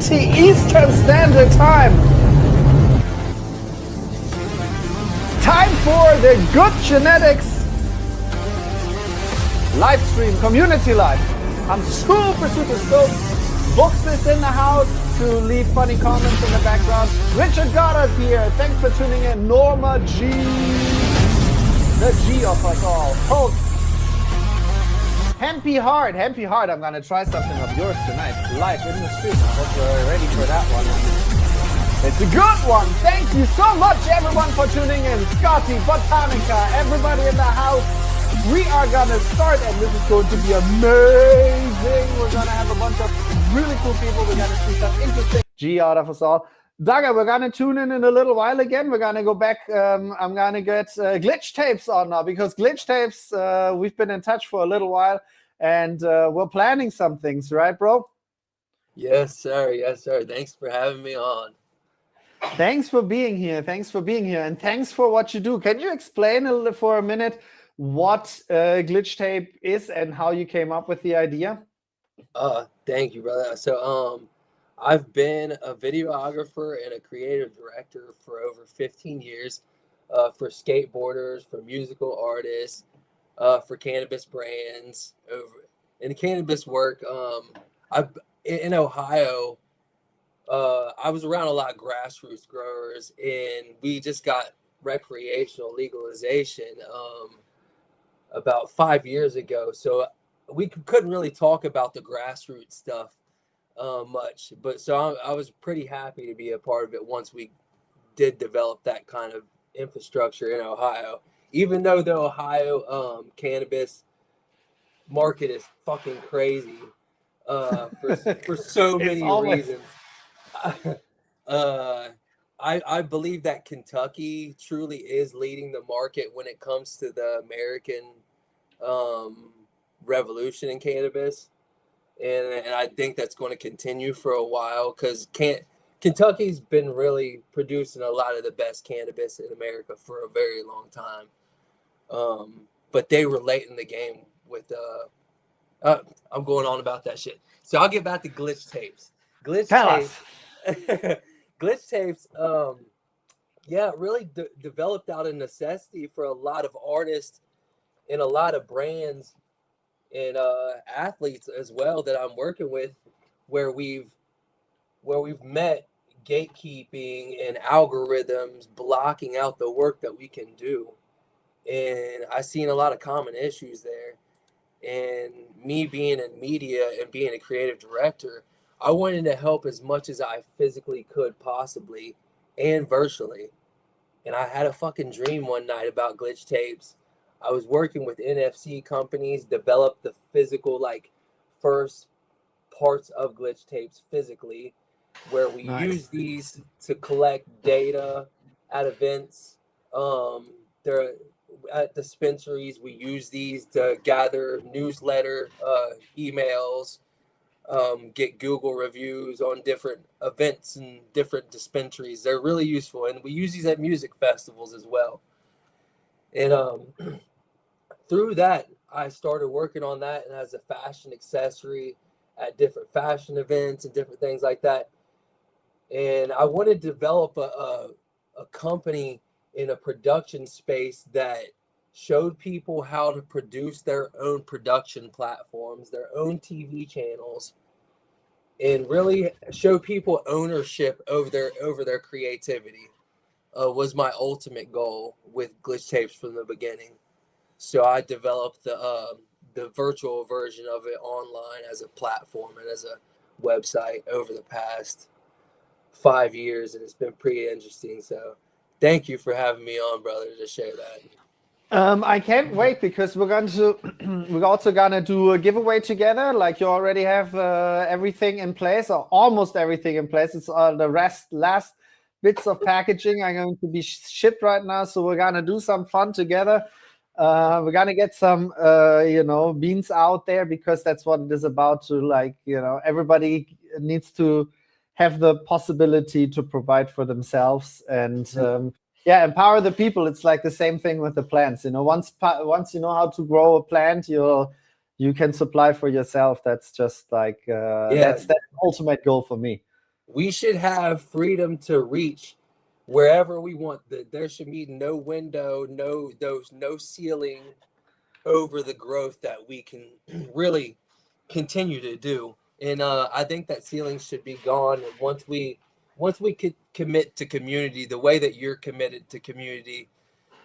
20 Eastern Standard Time. It's time for the Good Genetics live stream, community live. I'm super stoked. Books is in the house to leave funny comments in the background. Richard Goddard here. Thanks for tuning in. Norma G, the G of us all. Hulk. Hempy Heart. I'm gonna try something of yours tonight, live in the stream. I hope you're ready for that one. It's a good one. Thank you so much, everyone, for tuning in. Scotty, Botanica, everybody in the house. We are gonna start, and this is going to be amazing. We're gonna have a bunch of really cool people. We're gonna see some interesting G out of us all. Dagger, we're gonna tune in a little while again. We're gonna go back. I'm gonna get Glitch Tapes on now, because Glitch Tapes, we've been in touch for a little while, and we're planning some things, right, bro? Yes, sir. Thanks for having me on. Thanks for being here. And thanks for what you do. Can you explain for a minute what Glitch Tape is and how you came up with the idea? Thank you, brother. So I've been a videographer and a creative director for over 15 years, for skateboarders, for musical artists, for cannabis brands. In cannabis work, in Ohio, I was around a lot of grassroots growers, and we just got recreational legalization about 5 years ago. So we couldn't really talk about the grassroots stuff much, but so I was pretty happy to be a part of it once we did develop that kind of infrastructure in Ohio. Even though the Ohio cannabis market is fucking crazy for so many reasons. I believe that Kentucky truly is leading the market when it comes to the American revolution in cannabis. And I think that's going to continue for a while, because Kentucky's been really producing a lot of the best cannabis in America for a very long time. But they were late in the game with I'm going on about that shit. So I'll get back to Glitch Tapes. Glitch Tapes, really developed out of necessity for a lot of artists and a lot of brands and athletes as well that I'm working with, where we've met gatekeeping and algorithms blocking out the work that we can do. And I've seen a lot of common issues there. And me being in media and being a creative director, I wanted to help as much as I physically could possibly, and virtually. And I had a fucking dream one night about Glitch Tapes. I was working with NFC companies, developed the physical, first parts of Glitch Tapes physically, where we use these to collect data at events. They're at dispensaries. We use these to gather newsletter, emails, get Google reviews on different events and different dispensaries. They're really useful, and we use these at music festivals as well. And through that, I started working on that, and as a fashion accessory at different fashion events and different things like that. And I wanted to develop a company in a production space that showed people how to produce their own production platforms, their own TV channels, and really show people ownership over their creativity. Was my ultimate goal with Glitch Tapes from the beginning. So I developed the virtual version of it online as a platform and as a website over the past 5 years, and it's been pretty interesting. So thank you for having me on, brother, to share that. I can't wait, because we're also gonna do a giveaway together. Like, you already have everything in place, or almost everything in place. It's the last bits of packaging are going to be shipped right now. So we're gonna do some fun together. We're gonna get some beans out there, because that's what it is about. To everybody needs to have the possibility to provide for themselves, and empower the people. It's like the same thing with the plants. Once you know how to grow a plant, you can supply for yourself. That's just that's the ultimate goal for me. we should have freedom to reach wherever we want. There should be no window, no ceiling over the growth that we can really continue to do. And I think that ceiling should be gone once we could commit to community the way that you're committed to community,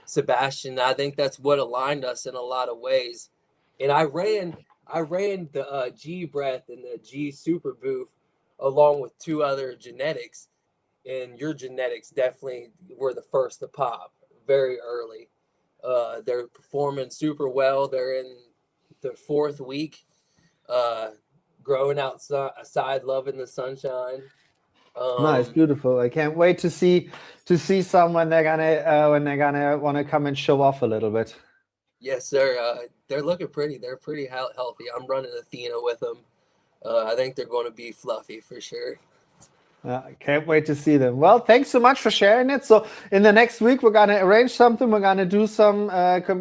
Sebastian. I think that's what aligned us in a lot of ways. And I ran the G Breath and the G Super Booth along with two other Genetix, and your Genetix definitely were the first to pop very early. They're performing super well. They're in the fourth week, growing outside, loving the sunshine. Nice, beautiful. I can't wait to see some when they're gonna want to come and show off a little bit. Yes, sir. They're looking pretty. They're pretty healthy. I'm running Athena with them. I think they're going to be fluffy for sure. I can't wait to see them. Well, thanks so much for sharing it. So in the next week, we're going to arrange something. We're going to do some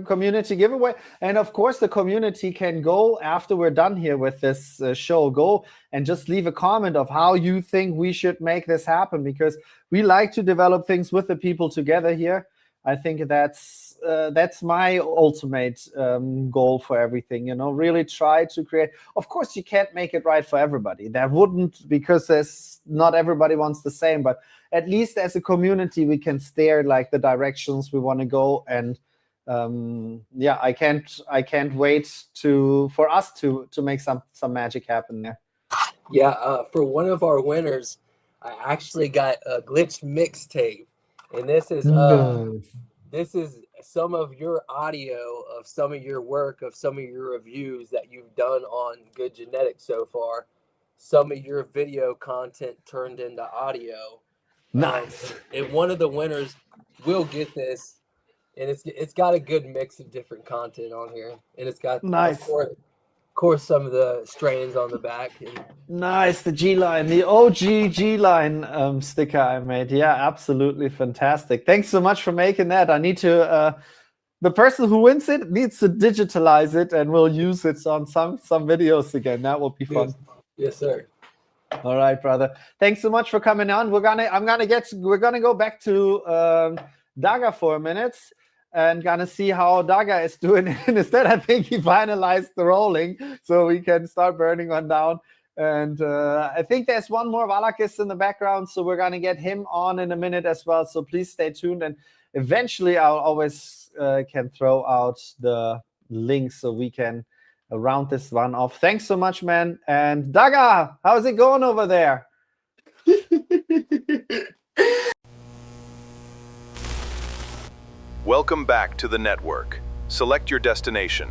community giveaway. And of course, the community can go after we're done here with this show, go and just leave a comment of how you think we should make this happen, because we like to develop things with the people together here. I think that's my ultimate goal for everything, really try to create. Of course, you can't make it right for everybody. That wouldn't, because not everybody wants the same, but at least as a community, we can steer like the directions we want to go. And I can't wait for us to make some magic happen there. Yeah, for one of our winners, I actually got a glitched mixtape. And this is some of your audio of some of your work, of some of your reviews that you've done on Good Genetics so far. Some of your video content turned into audio. Nice. And one of the winners will get this, and it's got a good mix of different content on here, and it's got nice. Of course, some of the strains on the back. Nice, the G line, the OG G line sticker I made. Yeah, absolutely fantastic. Thanks so much for making that. I need to. The person who wins it needs to digitalize it, and we'll use it on some videos again. That will be fun. Yes, sir. All right, brother. Thanks so much for coming on. We're gonna go back to Daga for a minute and gonna see how Daga is doing. And instead, I think he finalized the rolling, so we can start burning one down. And I think there's one more Valakist in the background, so we're gonna get him on in a minute as well. So please stay tuned, and eventually I'll always can throw out the link so we can round this one off. Thanks so much, man. And Daga, how's it going over there? Welcome back to the network. Select your destination.